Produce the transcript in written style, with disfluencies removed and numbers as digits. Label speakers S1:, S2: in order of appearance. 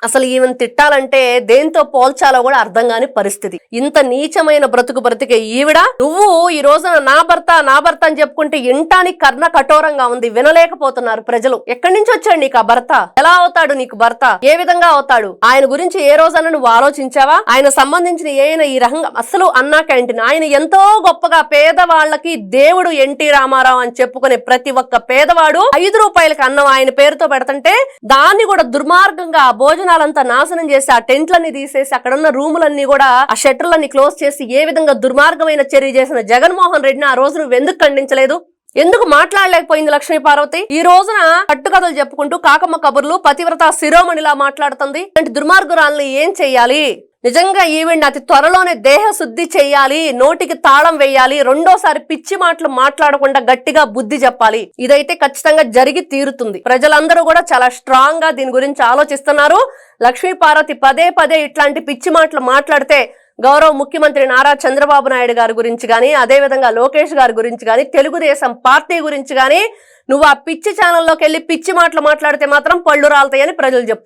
S1: అసలు ఈమెను తిట్టాలంటే దేంతో పోల్చాలో కూడా అర్థం కాని పరిస్థితి. ఇంత నీచమైన బ్రతికే ఈవిడ నువ్వు ఈ రోజున నా భర్త అని చెప్పుకుంటే ఇంటానికి కర్ణ కఠోరంగా ఉంది, వినలేకపోతున్నారు ప్రజలు. ఎక్కడి నుంచి వచ్చాడు నీకు ఆ భర్త? ఎలా అవుతాడు నీకు భర్త? ఏ విధంగా అవుతాడు? ఆయన గురించి ఏ రోజైనా నువ్వు ఆలోచించావా? ఆయన సంబంధించిన ఈ రకంగా అసలు అన్నా క్యాంటీన్ ఆయన ఎంతో గొప్పగా పేదవాళ్లకి దేవుడు ఎన్టీ రామారావు అని చెప్పుకునే ప్రతి ఒక్క పేదవాడు 5 రూపాయలకి అన్నం ఆయన పేరుతో పెడుతుంటే దాన్ని కూడా దుర్మార్గంగా భోజనాలంతా నాశనం చేసి ఆ టెంట్లన్నీ తీసేసి అక్కడున్న రూములన్నీ కూడా ఆ షట్టర్లన్నీ క్లోజ్ చేసి ఏ విధంగా దుర్మార్గమైన చర్య చేసిన జగన్మోహన్ రెడ్డిని ఆ రోజు నువ్వు ఎందుకు ఖండించలేదు? ఎందుకు మాట్లాడలేకపోయింది లక్ష్మీ పార్వతి? ఈ రోజున కట్టుకథలు చెప్పుకుంటూ కాకమ్మ కబుర్లు పతివ్రత శిరోమణిలా మాట్లాడుతుంది. అంటే దుర్మార్గురాల్ని ఏం చెయ్యాలి? నిజంగా ఈవిడ్ని అతి త్వరలోనే దేహ శుద్ధి చెయ్యాలి, నోటికి తాళం వేయాలి, రెండోసారి పిచ్చి మాటలు మాట్లాడకుండా గట్టిగా బుద్ధి చెప్పాలి. ఇదైతే ఖచ్చితంగా జరిగి తీరుతుంది. ప్రజలందరూ కూడా చాలా స్ట్రాంగ్ గా దీని గురించి ఆలోచిస్తున్నారు. లక్ష్మీ పార్వతి పదే ఇట్లాంటి పిచ్చి మాటలు మాట్లాడితే గౌరవ ముఖ్యమంత్రి నారా చంద్రబాబు నాయుడు గారి గురించి గాని, అదే విధంగా లోకేష్ గారి గురించి గాని, తెలుగుదేశం పార్టీ గురించి గాని నువ్వు ఆ పిచ్చి ఛానల్లోకి వెళ్ళి పిచ్చి మాటలు మాట్లాడితే మాత్రం పళ్ళు రాలతాయని ప్రజలు చెప్తున్నారు.